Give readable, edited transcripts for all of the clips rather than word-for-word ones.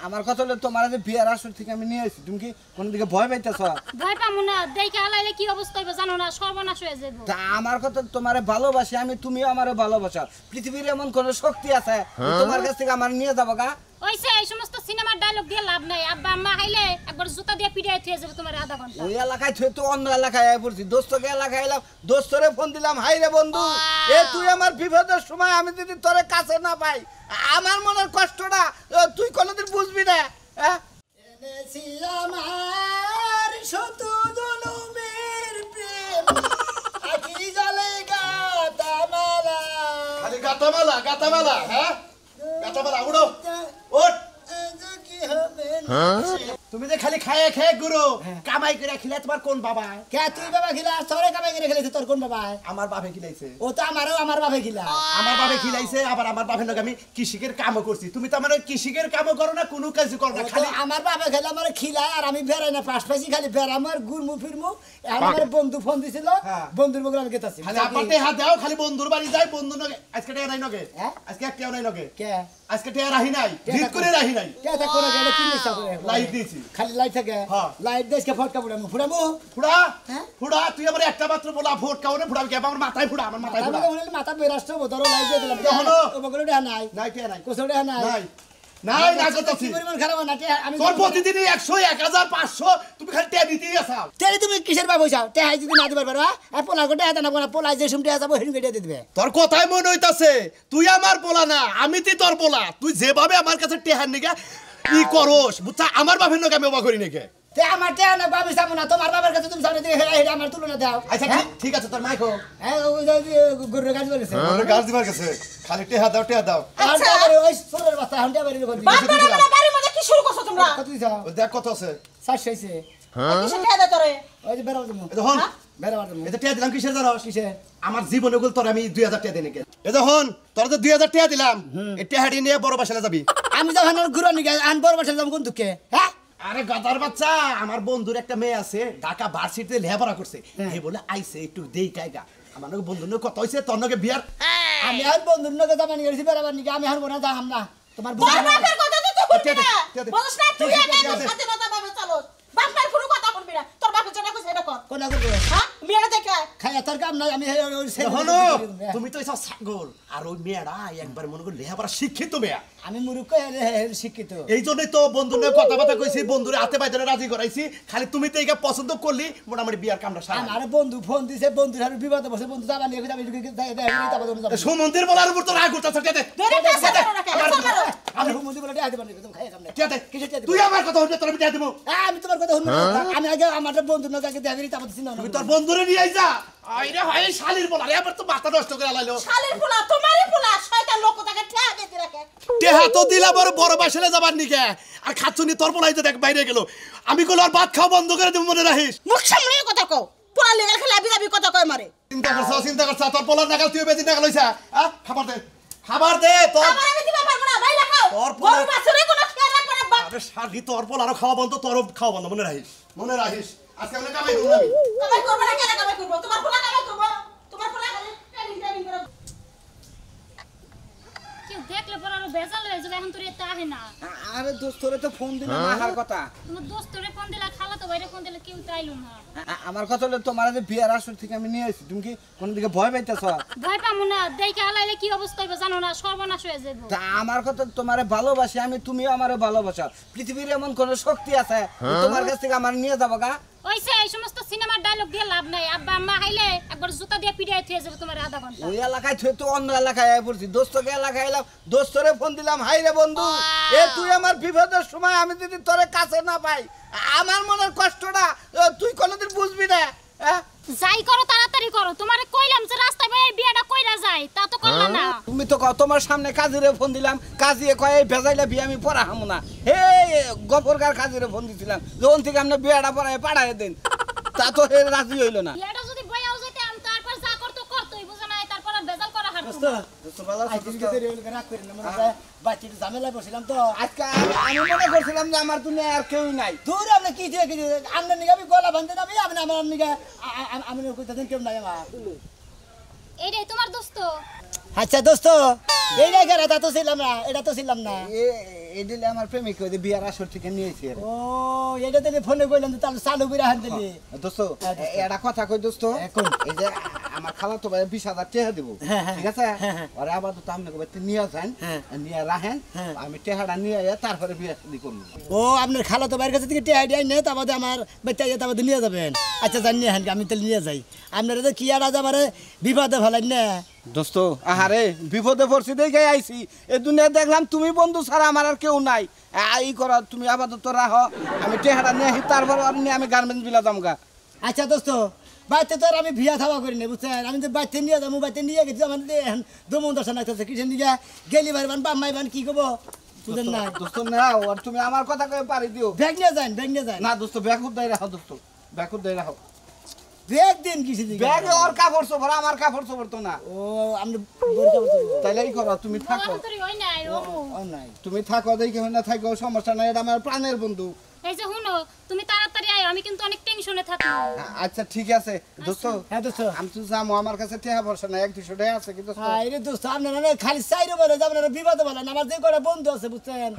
আমার কথা হলো তোমার যে বিয়ার আসর থেকে আমি নিয়ে আসি, তুমি কি কোন দিকে ভয় পাইতেছ? ভয় পামু না, দেখে আলাইলে কি অবস্থা হবে জানো না, সর্বনাশ হয়ে যাবে। তা আমার কথা তোমারে ভালোবাসি আমি, তুমিও আমারে ভালোবাসো। পৃথিবীর এমন কোন শক্তি আছে তোমার কাছ থেকে আমার নিয়ে যাবো গা? ওইসে এই সমস্ত সিনেমার ডায়লগ দিয়ে লাভ নাই। আব্বা আম্মা আইলে একবার জুতা দিয়ে পিটাই থিয়ে যাবে তোমার আধা ঘন্টা। ওই এলাকায় থুয়ে তো অন্য এলাকায় আয় পড়ছি, দোস্তকে এলাকায় এলাম, দোস্তরে ফোন দিলাম, হাই রে বন্ধু এ তুই আমার বিপদের সময় আমি যদি তোরে কাছে না পাই আমার মনের কষ্টটা তুই কোনোদিন বুঝবি না। হ্যাঁ এনেছি আমার শত জনমের প্রেম আখি জলে গাতামালা, খালি গাতামালা গাতামালা। হ্যাঁ গাতামালা উড়ো ওঠ। তুমি যে খালি খায় খেয়ে গুরু কামাই করে খিলে তোমার কোন বাবা? কে তুই বাবা খিলা? তোরে কামাই করে খেলেছে তোর কোন বাবা? আমার বাপে খিলাইছে। ও তো আমারও আমার বাপে খিলা। আমার বাপে খিলাইছে, আবার আমার বাপের লগে আমি কৃষিকের কামও করছি। তুমি তো আমার কৃষিকের কামও করো না, কোনো কাজ করো না, খালি আমার বাপে খেলে আমার খিলায় আর আমি বেড়াই না, পাশ পাশি খালি বেড়া আমার ঘুরমু ফিরমু। আমার বন্ধু ফোন দিছিল, বন্ধুর বগলে আমি গেতাছি। খালি আপাতে হাত দাও, খালি বন্ধুর বাড়ি যাই, বন্ধুর লগে আজকে টিয়া নাই নগে, আজকে একটাও নাই নগে। কে আজকে টিয়া রাহি নাই, জিত করে রাহি নাই। কে তা করে গেলে কি নিছা করে? লাইট দিয়েছি, খালি লাইট থাকে। লাইট দেশকে ফটকা ফুড়ামু ফুড়ামু ফুড়া ফুড়া। তুই আমার একটা মাত্র বলা ভোট কাউনে ফুড়াবি কে? আমার মাথায় ফুড়া, আমার মাথায় ফুড়া। আমি মাথা বেরাস্ত ধরো লাইট দিয়ে দিলাম। হলো ও বগলে দেয়া নাই, নাই টিয়া নাই, কোসো দেয়া নাই, নাই নাই না করতেছি। পরিমাণ খারাপ না টিয়া আমি তোর প্রতিদিন 100 1000 500 তুমি খালি টিয়া দিতেই আসাও। তেরে তুমি কিসের বাবু চাও? তে হাই যদি না দিবার পারবা আর পোলা গোটে হাতে না পোলা পোলা যে সুমটি যাবো হেডু কেটে দিবে। তোর কথাই মনে হইতাছে তুই আমার পোলা না, আমি তুই তোর পোলা। তুই যেভাবে আমার কাছে টেহার নিকে ই করস বুঝছা, আমার বাপের নকে আমি অবাক করি নাকি? তে আমার তে না বাবু সামু না, তোমার বাবার কাছে তুমি সামনে দিয়ে হেডা হেডা আমার তুলনা দাও। আচ্ছা ঠিক আছে, তোর মাইকো হ্যাঁ ওই যে গরুর গাছ বলেছে ওরে গাছ দিবার কাছে খালি টেহা দাও টেহা দাও। আচ্ছা ওই সোরের বাচ্চা হান্ডা বাড়ির করে দিছে। বাবা বাড়ির মধ্যে কি শুরু করছো তোমরা? কত দিছো? ওই দেখ কত আছে। 700 হইছে। কিসে টেয়া দে তোরে? ওই যে বেরাও তুমি এই দেখুন বেরাও তুমি এই যে টেহা দিলাম কিসের জানোস? কিসে? আমার জীবনে গুল তোর আমি 2000 টাকা দেই নাকি? এই দেখুন তোর যে 2000 টাকা দিলাম এই টেহাড়ি নিয়ে বড় বাসালে যাবি। আমি যখন ঘুরে নিয়ে আন বড় বাসা যাম কোন দুঃখে? হ্যাঁ আরে গাদার বাচ্চা, আমার বন্ধুর একটা মেয়ে আছে ঢাকা ভার্সিটিতে লেখাপড়া করছে, এই বলে আইছে একটু দেই টাকা। আমার নাকি বন্ধুর নাকি কথা হইছে, তোর নাকি বিয়ার। আমি আর বন্ধুর নকে যাবানি গেছি বেরাবার নিকে আমি আর মনে যাম না। তোমার তোর বাপের কথা তো তুই শুনবি না। দে। বলছ না তুই একা স্বাধীনতা ভাবে চলো। বাপের কোনো কথা শুনবি না। তোর বাপের জন্য কইছ এটা কর। কোন করবে? হ্যাঁ মেয়ে দেখে খায়া তোর কাম নাই আমি ওই হলো তুমি তো এসব ছাগল। আর ওই মেয়েরা একবার মনে করি লেখাপড়া শিক্ষিত মেয়া, আমি মূর্খ শিক্ষিত। এই জন্যই তো বন্ধুর নিয়ে কথাবার্তা কইছি, বন্ধুরে হাতে বাইরে রাজি করাইছি। খালি তুমি তো এইটা পছন্দ করলি মোটামুটি বিয়ার কামটা সারা। আমার বন্ধু ফোন দিছে, বন্ধুর আর বিপদে বসে বন্ধু যাবা নিয়ে আমি সুমন্দির বলার উপর তো রাগ উঠতেছে। আমি হুমুদি বলে আইতে পারি তুমি খাইয়া কামনে কিসে চাই তুই আমার কথা হইলে তোর আমি দেব। আমি তোমার কথা শুনবো না। আমি আগে আমার বন্ধুর নকে আগে দেখাবি তারপর চিন্তা তুই তোর বন্ধুরে নিয়ে আইছা। আইরে হয় শালির বলার এবার তো মাথা নষ্ট করে আলাইলো। শালির পোলা তোমারই পোলা শয়তান লোক তাকে ঠেয়া দিয়ে রাখে। টেহা তো দিলা বড় বাসালে যাবার নিকে, আর খাচ্ছনি তোর বলাইতে দেখ বাইরে গেল। আমি কইল আর ভাত খাওয়া বন্ধ করে দেব, মনে রাখিস। মুখ সামনে কথা কও। পোলা লেগাল খেলা বিদাবি কথা কয় মারে। চিন্তা করছ তোর পোলার নাগাল তুই বেদিন নাগাল হইছা। খাবার দে তোর। আমার আমি দিবা পারবো না, বাইরে খাও। তোর বড় বাছরে কোনো খেয়াল রাখবে না বাপ। আরে শালি তোর পোলারও খাওয়া বন্ধ, তোরও খাওয়া বন্ধ, মনে রাখিস, মনে রাখিস। আজকে আমরা কামাই করব আমি। কামাই করবে না, কেন কামাই করব? তোমার পোলা কামাই করব। তোমার পোলা খালি ট্রেনিং করে। কেউ দেখলে পর আরো বেজাল হয়ে যাবে। এখন তোর এত আহে না। আরে দোস্তরে তো ফোন দিলাম আহার কথা। তোমার দোস্তরে ফোন দিলা, খালা তো বাইরে ফোন দিলে কেউ চাইলো না। আমার কথা হলো তোমার যে বিয়ার আসর থেকে আমি নিয়ে আসি, তুমি কি কোন দিকে ভয় পাইতেছ? ভয় পামু না, দেখে আলাইলে কি অবস্থা হবে জানো না, সর্বনাশ হয়ে যাবে। তা আমার কথা তোমারে ভালোবাসি আমি, তুমিও আমারে ভালোবাসো। পৃথিবীর এমন কোন শক্তি আছে তোমার কাছ থেকে আমার নিয়ে যাবো গা? ওইসে এই সমস্ত সিনেমার ডায়লগ দিয়ে লাভ নাই। আব্বা আম্মা আইলে একবার জুতা দিয়ে পিটাই থিয়ে যাবে তোমার আধা ঘন্টা। ওই এলাকায় থুয়ে তো অন্য এলাকায় আয় পড়ছি, দোস্তকে এলাকায় এলাম, দোস্তরে ফোন দিলাম, হাই রে বন্ধু এ তুই আমার বিপদের সময় আমি যদি তোরে কাছে না পাই আমার মনের কষ্টটা তুই কোনোদিন বুঝবি না। যাই করো তাড়াতাড়ি করো। তোমারে কইলাম যে রাস্তায় ভাই বিয়াটা কইরা যায়, তা তো করলা না। তুমি তো তোমার সামনে কাজীরে ফোন দিলাম, কাজী কয় এই ভেজাইলে বিয়ে আমি পড়া হামু না। হে গফরকার কাজীরে ফোন দিছিলাম যখন থেকে আপনি বিয়েটা পড়ায় পাঠায় দিন, তা তো হে রাজি হইল না। বিয়াটা যদি বইয়াও যেতে আম তারপর যা করতে করতেই বুঝা নাই, তারপর আর বেজাল করা হারতো দোস্ত দোস্ত ভালো আছিস? রাগ করি না, মনে হয় বাচ্চাটা ঝামেলায় বসছিলাম তো আজকে। আমি মনে করছিলাম যে আমার দুনিয়া আর কেউই নাই। দূর আপনি কি দিয়ে কি আপনার নিকে আমি গলা বাঁধতে নামি আপনি আমার নিকে আমি কইতেছেন কেউ নাই আমার। এইটাই তোমার দোস্ত? আচ্ছা দোস্ত এইটাই কেন? তা তো ছিলাম না, এটা তো ছিলাম না। এই দিলে আমার প্রেমিক ওই যে বিয়ার আসর থেকে নিয়েছে ও এটা দিলে ফোনে কইলাম তো তাহলে চালু করে হান দিলি দোস্ত এটা কথা কই দোস্ত এই যে আমার খালা তো ভাই 20,000 টাকা দেব ঠিক আছে আরে আবার তো আপনি কইতে নিয়ে যান নিয়ে রাখেন আমি টাকাটা নিয়ে তারপরে বিয়া শাদী করব ও আপনার খালা তো বাইরের কাছে থেকে টেহাই দেয় নেই তারপরে আমার বাচ্চা তারপরে নিয়ে যাবেন আচ্ছা জানি নিয়ে আমি তাহলে নিয়ে যাই আপনারা তো কি আর আজ আমার বিপদে ফেলেন না দোস্ত আহারে বিপদে পড়ছি দেখে আইছি এই দুনিয়া দেখলাম তুমি বন্ধু ছাড়া আমার আর কেউ নাই এই করো তুমি আপাতত রাখো আমি টাকাটা নিয়ে আসি তারপর আমি গার্মেন্টস বিলা যামগা আচ্ছা দোস্ত বাচ্চা তো আর আমি ভিয়া থাবা করি না বুঝছেন আমি তো বাচ্চা নিয়ে যাবো বাচ্চা নিয়ে গেছি আমার এখন দমন দর্শন লাগতেছে কিসের দিকে গেলি ভাইবান বাম্মাইবান কি করবো বুঝেন না দোস্ত নাও আর তুমি আমার কথা কয়ে পারি দিও ব্যাগ নিয়ে যান না দোস্ত ব্যাগ উদ্দাই রাখো দোস্ত ব্যাগ উদ্দাই রাখো ব্যাগ দিন কিছু দিকে ব্যাগে ওর কাপড় চোপড় আমার কাপড় চোপড় তো না ও আপনি বলতে বলতে তাইলে এই করো তুমি থাকো তোরই হয় নাই ও ও নাই তুমি থাকো দেখে না থাকো সমস্যা নাই এটা আমার প্রাণের বন্ধু এই যে শুনো তুমি তাড়াতাড়ি আয় আমি কিন্তু অনেক টেনশনে থাকি আচ্ছা ঠিক আছে দোস্ত হ্যাঁ দোস্ত আমি তো যাবো আমার কাছে টাকা পয়সা নাই 100-200 টাকা আছে কিন্তু আরে দোস্ত আপনারা না খালি চাইরে বলে যাবেন না বিপদে বলেন আমার যে কটা বন্ধু আছে বুঝছেন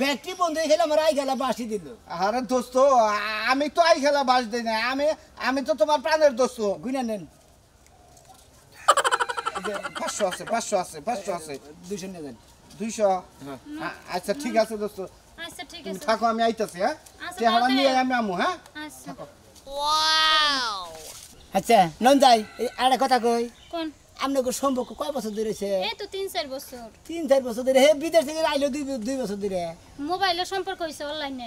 ব্যাগটি বন্ধু খেলে আমার আই খেলা বাসি দিল আরে দোস্ত আমি তো আই খেলা বাস দেই না আমি তো তোমার প্রাণের দোস্ত গুনা নেন 500 আছে 500 আছে 200 নিয়ে যান 200 আচ্ছা ঠিক আছে দোস্ত আচ্ছা ঠিক তুমি আছে থাকো আমি আইতাছি হ্যাঁ আচ্ছা, টাকাটা তাড়াতাড়ি নিয়ে আয়। আমি আমু হ্যাঁ আচ্ছা আচ্ছা নন যাই আর কথা কই কোন আপনাকে সম্পর্ক কয় বছর ধরে হয়েছে এই তো 3-4 বছর 3-4 বছর ধরে হে বিদেশ থেকে আইলো 2 বছর ধরে মোবাইলের সম্পর্ক হইছে অনলাইনে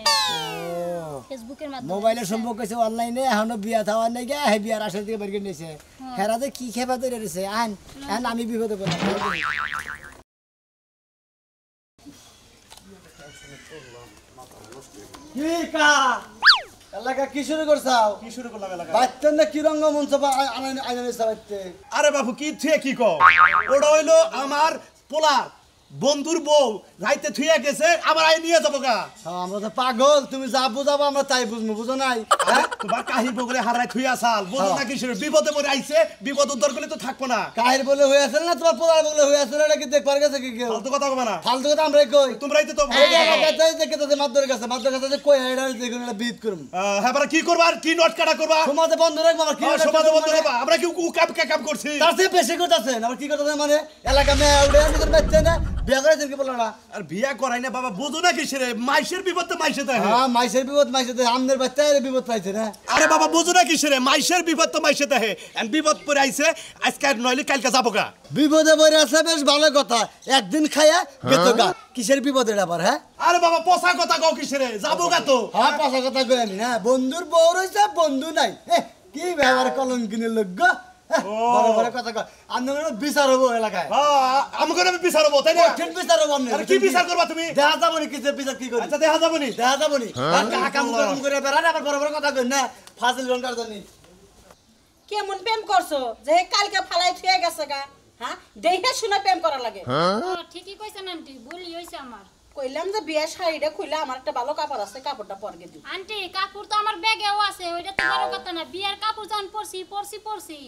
ফেসবুকের মাধ্যমে মোবাইলের সম্পর্ক হয়েছে অনলাইনে এখনো বিয়া থাওয়ার নাই গে হে বিয়ার আসার থেকে বের করে নিয়েছে হেরা যে কি খেপা ধরে রয়েছে আন আমি বিপদে পড়লাম কি কা এলাকা কি শুরু করছাও কি শুরু করলাম এলাকা বাচ্চার না কি রঙ্গ মঞ্চ আইনে চালাইতে আরে বাবু কি থুয়ে কি কও ওটা হইলো আমার পোলা বন্ধুর বউ রাইতে থুয়ে গেছে আবার আই নিয়ে যাবো গা আমরা তো পাগল তুমি যা বুঝাবো আমরা তাই বুঝবো বুঝো নাই হ্যাঁ তোমার কাহির বগলে হারাই থুইয়া সাল বুঝো না কিসের বিপদে পড়ে আইছে বিপদ উদ্ধার করলে তো থাকবো না কাহির বলে হয়ে আছে না তোমার পোলার বলে হয়ে আছে এটা কি দেখবার গেছে কি কেউ ফালতু কথা কবে না ফালতু কথা আমরা কই তোমরাই তো মাদ্দরের কাছে কই এটা দেখুন এটা বিট করুম হ্যাঁ কি করবা আর কি নোট কাটা করবা সমাজে বন্ধ রাখবো আমার কি সমাজে বন্ধ করবা আমরা কি কাম করছি তার চেয়ে বেশি করতেছেন আবার কি করতেছেন মানে এলাকা মেয়ে উড়ে নিজের বাচ্চা না বিয়া করেছেন কি বললো না আর বিয়া করাই না বাবা বুঝো না কিসের মাইশের বিপদ তো মাইশে দেয় হ্যাঁ মাইসের বিপদ মাইসে আমনের বাচ্চা বিপদ পাইছে না আরে বাবা বুঝো না কিসের মাইশের বিপদ তো মাইশে দেয় বিপদ পরে আইছে আজকে আর নইলে কালকে যাবো গা বিপদে পড়ে আছে বেশ ভালো কথা একদিন খাইয়া গেতো গা কিসের বিপদ এটা আবার হ্যাঁ আরে বাবা পচা কথা কও কিসের যাবো গা তো হ্যাঁ পাশা কথা কই আমি হ্যাঁ বন্ধুর বউ রয়েছে বন্ধু নাই কি ব্যবহার কলম কিনে লোক গো বড় বড় কথা কয় আন্দোলন বিচার হবো এলাকায় আমাকে আমি বিচার হবো তাই না ঠিক বিচার হবো আপনি আর কি বিচার করবা তুমি দেখা যাবো নি কিসের বিচার কি করি আচ্ছা দেখা যাবো নি দেখা যাবো নি কাম করে বেড়ান আবার বড় বড় কথা কই না ফাজিল রঙ্গার জন্য কেমন প্রেম করছো যে কালকে ফালাই থুয়ে গেছে গা হ্যাঁ দেখে শুনে প্রেম করা লাগে ও ঠিকই কইছেন আন্টি ভুলই হইছে আমার কইলাম যে বিয়ের শাড়িটা খুইলা আমার একটা ভালো কাপড় আছে কাপড়টা পরগে দিই আন্টি কাপড় তো আমার ব্যাগেও আছে ওইটা তো বড় কথা না বিয়ার কাপড় যখন পরছি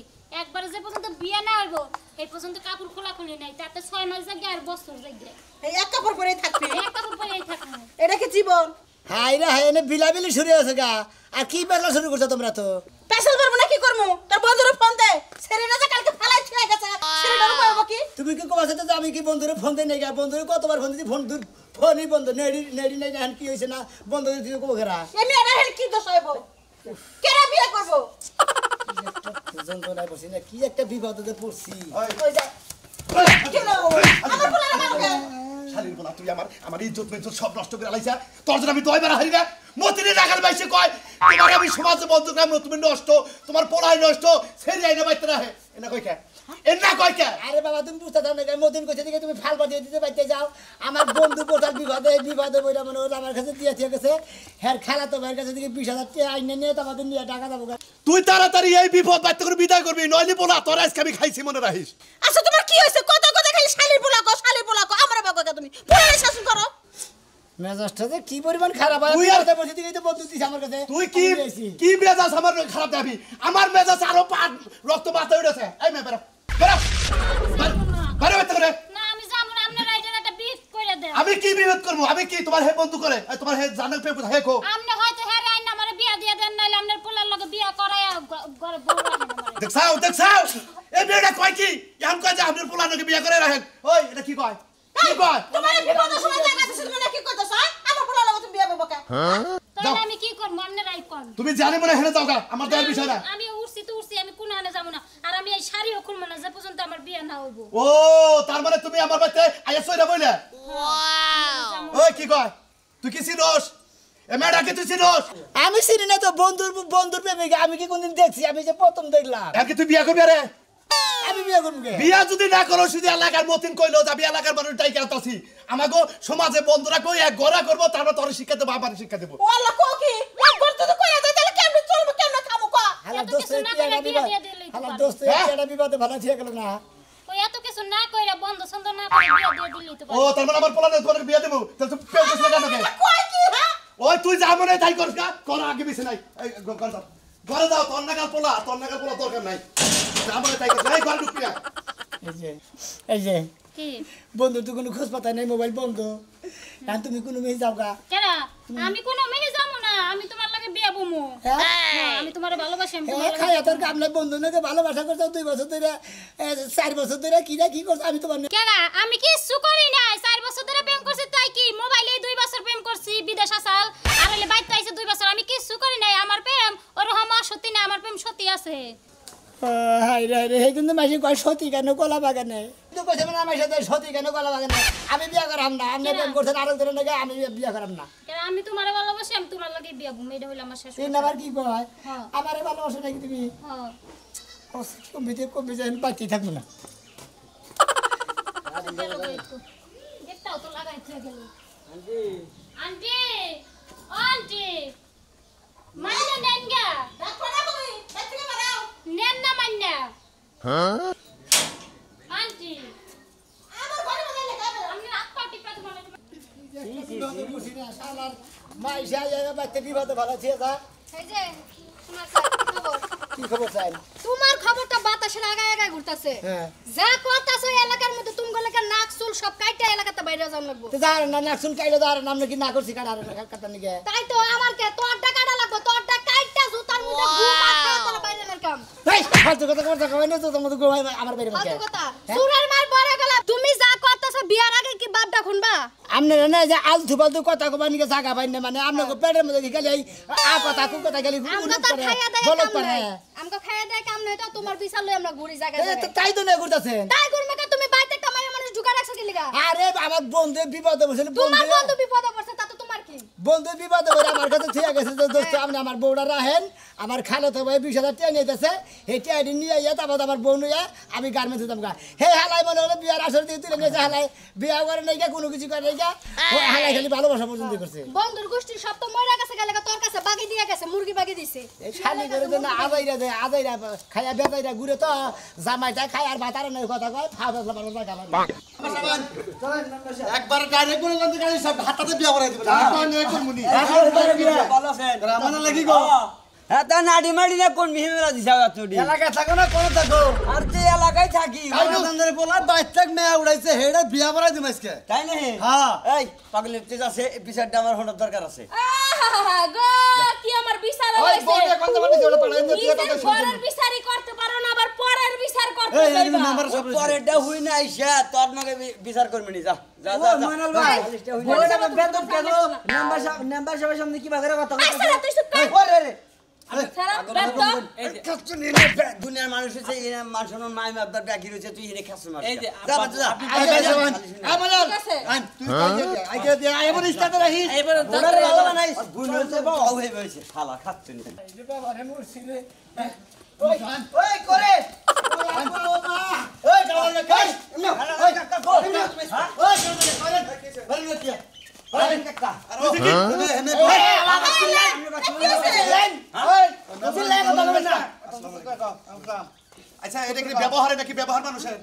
একবার যে পর্যন্ত বিয়া না হইব এই পর্যন্ত কাপড় খোলাখুলি নাই তাতে 6 মাস জায়গা আর বছর জায়গা এই এক কাপড় পরেই থাকবি এক কাপড় পরেই থাকবো এটা কি জীবন হাই রে হাই এনে বিলাবিলি শুরু আছে গা আর কি বেলা শুরু করছো তোমরা তো পেশাল করবো না কি করবো তোর বন্ধুর ফোন দে সেরিনা যে কালকে ফালাই থুয়ে গেছে সেরিনার পাবো কি তুমি কি কমাছ যে আমি কি বন্ধুরে ফোন দেই নাই গা বন্ধুরে কতবার ফোন দিছি ফোন ফোনই বন্ধ নেড়ি নাই এখন কি হইছে না বন্ধ দিতে কো ঘেরা এমনি এটা হেল কি দোষ হইব কেরা বিয়ে করবো যন্ত্রণায় পড়ছি না কি একটা বিপদে পড়ছি কই যা কেন আমার বলার আমাকে শালীর বলা তুই আমার ইজ্জত মেজ্জত সব নষ্ট করে আলাইছা তোর জন্য আমি 2 বার হারি না মতিনি রাখার বাইসে কয় তোমার আমি সমাজে বন্ধ গ্রাম তুমি নষ্ট তোমার পড়াই নষ্ট সেরি আইনা বাইতে রাখে এনা কই কে এনা কই কে আরে বাবা তুমি বুঝতে চাও না মদিন কইছে দিকে তুমি ফাল বাজিয়ে দিতে বাইতে যাও আমার বন্ধু কোটাল বিপদে বইরা মনে হলো আমার কাছে দিয়ে গেছে হ্যাঁ খালা তো ভাইয়ের কাছে দিকে 20,000 টাকা আইনে নিয়ে তোমাদের নিয়ে টাকা দেবো তুই তাড়াতাড়ি এই বিপদ বাইতে করে বিদায় করবি নইলে বলা তোর আজকে আমি খাইছি মনে রাখিস আচ্ছা তোমার কি হইছে কত কথা খালি শালির পোলা কো আমার বাবা তুমি পুরো শাসন করো মেজাজটা যে কি পরিমাণ খারাপ হয় তুই বিপদে বসে দিকে তো বন্ধু দিছ আমার কাছে তুই কি মেজাজ আমার খারাপ দেবি আমার মেজাজ আরো রক্ত বাতা উঠেছে এই মে বেরা বেরা বাইরে বাইতে করে না আমি যাবো না আপনারা এটা একটা বিট করে দেন আমি কি বিরোধ করব আমি কি তোমার হে বন্ধু করে তোমার হে জানাল পে হে কো আপনি হয়তো হেরে আইন আমারে বিয়া দিয়ে দেন নাইলে আপনার পোলার লগে বিয়া করায়া ঘরে বউ রাখেন আমারে দেখছাও এই মেয়েটা কয় কি এখন কয় যে আপনার পোলা নাকি বিয়া করে রাখেন ওই এটা কি কয় কি কয় তোমার বিপদের সময় জায়গা দিছিল না কি কইতাছ আমার পোলা লাগা তুমি বিয়া করব কে তাহলে আমি কি করব আপনি রাই কোন তুমি জানি মনে হেনে যাও গা আমার দেয়ার বিষয় না আমি উড়ছি আমি কোন আনে যাব না আর আমি এই শাড়িও খুলব না যে পর্যন্ত আমার বিয়া না হইব ও তার মানে তুমি আমার বাড়িতে আইয়া সইরা বইলে ওই কি কয় তুই কি চিনোস এ মেয়েটাকে তুই চিনোস আমি চিনি না তো বন্ধুর প্রেমিকা আমি কি কোনদিন দেখছি আমি যে প্রথম দেখলাম এমনকি তুই বিয়া করবি আরে আমি বিয়ে করবো কে বিয়া যদি না করো শুধু এলাকার মতিন কইলো যাবি এলাকার মানুষ টাইকে আতাছি আমাগো সমাজে বন্ধুরা কই এক গড়া করবো তারপর তোর শিক্ষা দেবো আমার শিক্ষা দেবো ও আল্লাহ কো কি এক করতে তো কইয়া যায় তাহলে কেমনে চলবো কেমনে খামু কো হালা এত দোস্ত কিছু না কি করে একটা বিয়া বিবাদ দিয়ে দিলেই তো হালা পারে। দোস্ত কি একটা বিবাদে ভালো ঠিক গেল না ওই এত কিছু না কইরা বন্ধ ছন্দ না করে বিয়া দিয়ে দিলেই তো ও পারে। তার মানে আমার পোলা তোর বিয়া দেবো তাহলে তুই পেও কইছ না কেন কই কি হ্যাঁ ওই তুই যা মনে তাই করিস না তোর আগে বেশি নাই এই ঘরে যাও তোর নাগাল পোলা দরকার নাই যা মনে তাই করিস এই ঘরে ঢুকবি না এই যে কি বন্ধু তুই কোনো খোঁজ পাতা নেই মোবাইল বন্ধ না তুমি কোনো মেয়ে যাও গা কেন আমি কোন মেনে যাবো না আমি তোমার লাগে বিয়া বমু হ্যাঁ আমি তোমারে ভালোবাসি আমি হ্যাঁ তোমার খাই তোর কাম নাই বন্ধু নাকি ভালোবাসা করছো 2 বছর ধরে 4 বছর ধরে কি করছো আমি তোমার কেন আমি কিছু করি নাই 4 বছর ধরে প্রেম করছি তাই কি মোবাইলে 2 বছর প্রেম করছি বিদেশ আসাল আর হলে বাইতে আইছে 2 বছর আমি কিছু করি নাই আমার প্রেম ওরকম সত্যি না আমার প্রেম সত্যি আছে হাই রে রে কিন্তু মাসি কয় সতী কেন কলা বাগানে তুই কইছ না আমার সাথে সতী কেন কলা বাগানে আমি বিয়া করাম না আপনি প্রেম করছেন আরেক ধরে নাকি আমি বিয়া করাম না কেন আমি তোমারে ভালোবাসি আমি তোমার লাগে বিয়া বমু এটা হইলো আমার শেষ তুই আবার কি কয় হ্যাঁ। আমারে ভালোবাসো নাকি তুমি হ্যাঁ কমিতে বাকি থাকবো না গেটটাও তো লাগাইতে গেল আন্টি আন্টি মাইনা নেনগা ডাক্তার না কই এদিকে বাড়াও নেন না মাইনা আন্টি আমার ঘরে বাড়াই লাগা আমি রাত পার্টি পাতে বলে মাইসা বাচ্চা বিবাদে ভালো ছিল এই যে তোমার খবর কি খবর চাই তোমার খবরটা বাতাসে আগায় আগায় ঘুরতাছে হ্যাঁ যা করতাছো এই এলাকার মধ্যে তুমি গলে নাক চুল সব কাইটা এলাকাতে বাইরে যাওয়া লাগবো তো যার না না শুন কাইলে যার নাম নাকি না করছি কাটা নিকে তাই তো আমার কে তোরটা কাটা লাগবো তোরটা কাইটা জুতার মধ্যে ঘুম মারতে তোর বাইরে নারকাম এই ফালতু কথা করতে কই না তো তোমার গোমাই আমার বাইরে ফালতু মুখে কথা সুরের মার পরে গেল তুমি যা করতাছো বিয়ার আগে কি বাপটা খুনবা আমনে না যে আলতু ফালতু কথা কবা নিকে জায়গা পাই না মানে আমনে পেটের মধ্যে খালি এই আ কথা কু কথা খালি আমরা তো খাইয়া দেয় বলত কাম পারে নাই আমগো খাইয়া দেয় কাম নাই তো তোমার বিচার লই আমরা ঘুরি জায়গা তাই তো না করতেছেন তাই করবে কা তুমি বাইতে কামাই মানুষ ঢুকা রাখছো কি লিগা আরে আমার বন্ধু বিপদে বসে তোমার বন্ধু বিপদে পড়ছে তা তো তোমার কি বন্ধু বিপদে বসে আমার কাছে ঠিক গেছে যে দোস্ত আপনি আমার বউটা রাখেন আমার খালাতো ভাই 20,000 টাকা নিতেছে এই টাকা নিয়ে ইয়া তারপর আমার বউ নিয়ে আমি গার্মেন্টসে যাবো হে হালাই মনে হলো বিয়ার আসর দিয়ে তুলে নিয়েছে হালাই বিয়া করে নাই কোনো কিছু করে নাই হালাই খালি ভালোবাসা পর্যন্ত করছে বন্ধুর গোষ্ঠী সব তো মরে গেছে গেলে তোর কাছে বাকি দিয়ে গেছে মুরগি বাকি দিছে এই শালি করে জন্য আজাইরা দেয় আজাইরা খাইয়া বেতাইরা ঘুরে তো জামাইটা খাই আর ভাতারে নাই কথা কয় ফা বেসলা পারবো না খাবার একবার ডাইরেক্ট করে গন্ধ গাড়ি সব হাতাতে বিয়া করাই দিবেন আপনি নিয়ে কোন মুনি ভালো আছেন রামানা লাগি গো হ্যাঁ তা নাড়ি মাড়ি না কোন মিহিমেরা দিছাও তুই এলাকা থাকো না কোন থাকো আর যে এলাকায় থাকি আমাদের বলা 22 মেয়া উড়াইছে হেডা বিয়া করাই দিম আজকে তাই না হ্যাঁ এই পাগলের তেজ আছে বিচারটা আমার হঠাৎ দরকার আছে আহা গো কি আমার বিচার ওই হইছে বউটা কথা বলে ওটা পালাই না তুই নিজের কথা শুনছিস ঘরের বিচারই করতে পারো না আবার পরের বিচার করতে এই যাইবা নাম্বার সব পরেরটা হুই না আইসা তোর নাকি বিচার করবি নি যা যা ও মনাল ভাই বউটা বেদব কেন নাম্বার সবার সামনে কি বাজারে কথা আচ্ছা তুই চুপ কর ওরে রে সারা বেদব দুনিয়ার মানুষ হচ্ছে মানুষের মাই মাপদার বাকি রয়েছে তুই এনে খাস মার এই যে যা বাদ যা আই ভাইজান আই মনাল ঠিক আছে তুই আইকে দে আই এমন স্টার্ট রাখিস এবার ওরে ভালো বানাইস গুণ হচ্ছে বাবা হয়ে হয়েছে শালা খাচ্ছে নি ওই করে ওই কাওয়ালে খাই ওই কাকা কো ওই কাওয়ালে বল না কি আরে কাকা আচ্ছা এটা কি ব্যবহারে নাকি ব্যবহার মানুষের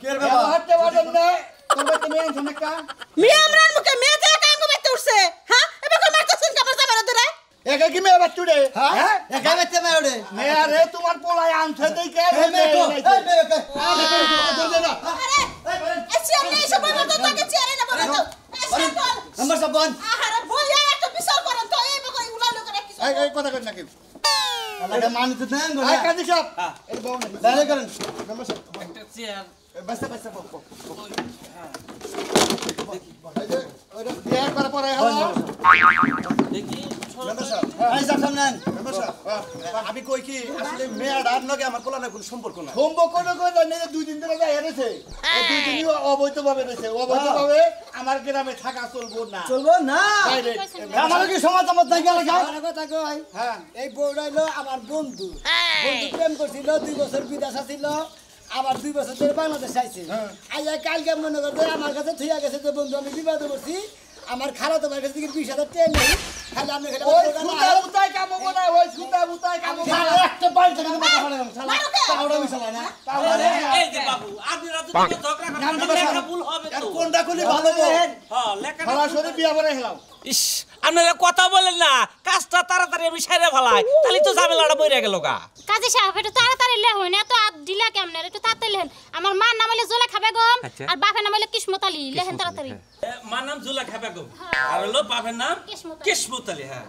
মিয়া আমরার মুখে মেয়ে দিয়ে কাঙ্গো মারতে উঠছে হ্যাঁ এবার কই মারতেছেন কাপড় জামার ধরে তোমার পোলায় আনছে দেখে আরে এসে আমি এসে বলবো তো তোকে চেয়ারে না বলবো তো আমার সব বন আহারে বইয়া একটা বিচার করেন তো এই বকই উলাই লোকের কিছু এই কথা কই না কি আলাদা মানুষ তো দেন গো এই কাজী সাহেব এই বউ না দাঁড়া করেন মেম্বার সাহেব একটা চেয়ার বাসা বাসা বক এই যে ওটা বিয়ে করে পরে হলো দেখি মেম্বার সাহেব এই সব সামনেন মেম্বার সাহেব আমি কই কি আসলে মেয়েটার লগে আমার পোলার কোনো সম্পর্ক না সম্পর্ক করে জানি যে 2 দিন ধরে যাই এনেছে এই 2 দিনই অবৈধভাবে রয়েছে অবৈধভাবে আমার গ্রামে থাকা চলবো না চলবো না আমার কি সমাজ আমার তাই গেল আমার কথা কই হ্যাঁ এই বউটা হইলো আমার বন্ধু বন্ধু প্রেম করছিল 2 বছর বিদেশ ছিল আবার 2 বছর ধরে বাংলাদেশ আইছে আইয়া কালকে মনে করতে আমার কাছে থুইয়া গেছে যে বন্ধু আমি বিবাদ করছি আমার খালা তোমার কাছে থেকে 20,000 টাকা নেই খালি আপনি খালি ওই সুতা উতাই কাম না ওই সুতা উতাই কাম না একটা বাইক থেকে মাথা ফাড়ে শালা তাওড়া মিশালা না এই যে বাবু আপনি রাতে ঝগড়া করেন লেখা ভুল হবে তো কোনটা খুলি ভালো বউ হ্যাঁ লেখা সরাসরি বিয়া করে হেলাও ইস আপনারা কথা বলেন না কাজটা তাড়াতাড়ি আমি সাইরে ফেলাই তাহলে তো ঝামেলাটা বইরা গেল গা কাজী সাহেব একটু তাড়াতাড়ি লেহন এত আদ দিলা কেমনে একটু তাড়াতাড়ি লেহেন আমার মার নাম হইলে জোলা খাবে গম আচ্ছা। আর বাপের নাম হইলে কিসমত আলী লেহেন তাড়াতাড়ি মার নাম জুলা খাবে গো আর হলো বাপের নাম কিসমত আলী। কিসমত আলী হ্যাঁ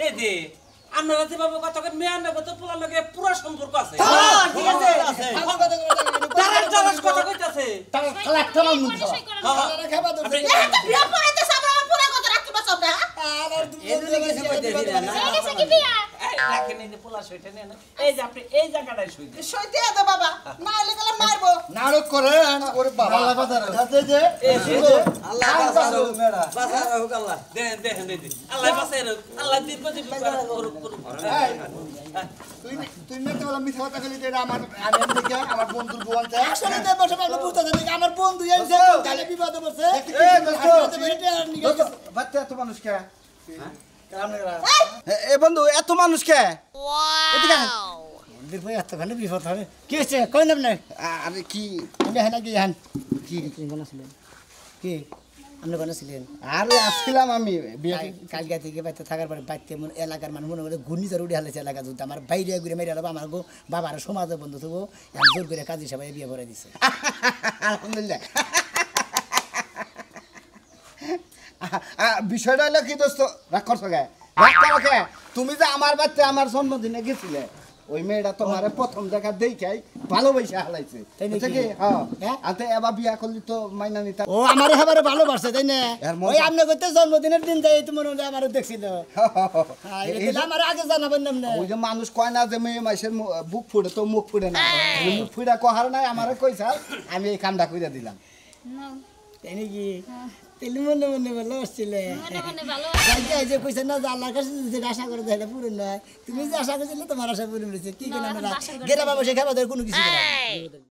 এই যে আপনারা যে বাবু কথা কন মেয়ে আনবে তো পোলার লগে পুরো সম্পর্ক আছে ঠিক আছে আমার কথা দাঁড়ান দাঁড়ান কথা কইতাছে তার শালা একটা মানুষ পরিচয় করেন। খাবা তো এটা বিয়া পড়াইতে সাবা পুরা কথা রাখতে পারছ না আমার এদিকে কিছু কইতে দিনা না হয়ে গেছে কি বিয়া রাখেন এই যে পোলা শুইতে নেন এই যে আপনি এই জায়গাটায় শুইতে সইতে দে বাবা না হলে গেলে মারবো নাটক করে ওরে বাবা আল্লাহ বাজার সাথে যে আল্লাহ বাজার মেরা বাজার হোক আল্লাহ দেন দেন দেন আল্লাহ বাসায় রাখ আল্লাহ দীর্ঘ জীবন করুক করুক তুই তুই না তো মিথ্যা কথা কইলি যে আমার আমি দেখে আমার বন্ধুর বউ আনতে আসলে তো বসে বসে বুঝতে জানি আমার বন্ধু এসে তাহলে বিবাদ করছে এই দোস্ত দোস্ত বাচ্চা এত মানুষ কে কামনেরা এ বন্ধু এত মানুষ কে এদিকে আয়। বিপদ এতখানি বিপদ হবে কি হয়েছে কই নাম নাই আরে কি আমি হ্যাঁ নাকি হ্যাঁ কি বানাছিলেন কি আপনি বানাছিলেন আরে আসছিলাম আমি বিয়ে কালকে থেকে বাইতে থাকার পরে বাইতে এলাকার মানুষ মনে করে ঘূর্ণিঝড় উঠে হালাইছে এলাকা যদি আমার বাইরে ঘুরে মেরে আলো আমার গো বাবার সমাজের বন্ধু থাকবো জোর করে কাজী সবাই বিয়ে করে দিছে আলহামদুলিল্লাহ বিষয়টা হলো কি দোস্ত রাগ করছো গে রাগ করো কে তুমি যে আমার বাচ্চা আমার জন্মদিনে গেছিলে ওই মেয়েটা তোমারে প্রথম দেখা দেখাই ভালোবাসা হালাইছে তাই নাকি? বুঝছো কি হ্যাঁ হ্যাঁ? আতে এবার বিয়া করলি তো মাইনা নিতা ও আমার এবারে ভালোবাসছে তাই না এর মন ওই আপনি করতে জন্মদিনের দিন যাই তো মনে হয় আমার দেখছিল আমার আগে জানাবেন না ওই যে মানুষ কয় না যে মেয়ে মাসের বুক ফুড়ে তো মুখ ফুড়ে না এই মুখ ফুড়া কহার নাই আমারে কইছাল আমি এই কামটা কইরা দিলাম নাও, তাই নাকি তেলি মনে মনে ভালো আসছিলে মনে মনে ভালো যাইতে যে কইছে না যে আল্লাহর কাছে যদি আশা করে তাহলে পূরণ নয় তুমি যে আশা করছিলে তোমার আশা পূরণ হয়েছে কি কেন না, এখন বাসর ঘরে গেরা বাবা সে খাবার কোনো কিছু করে না।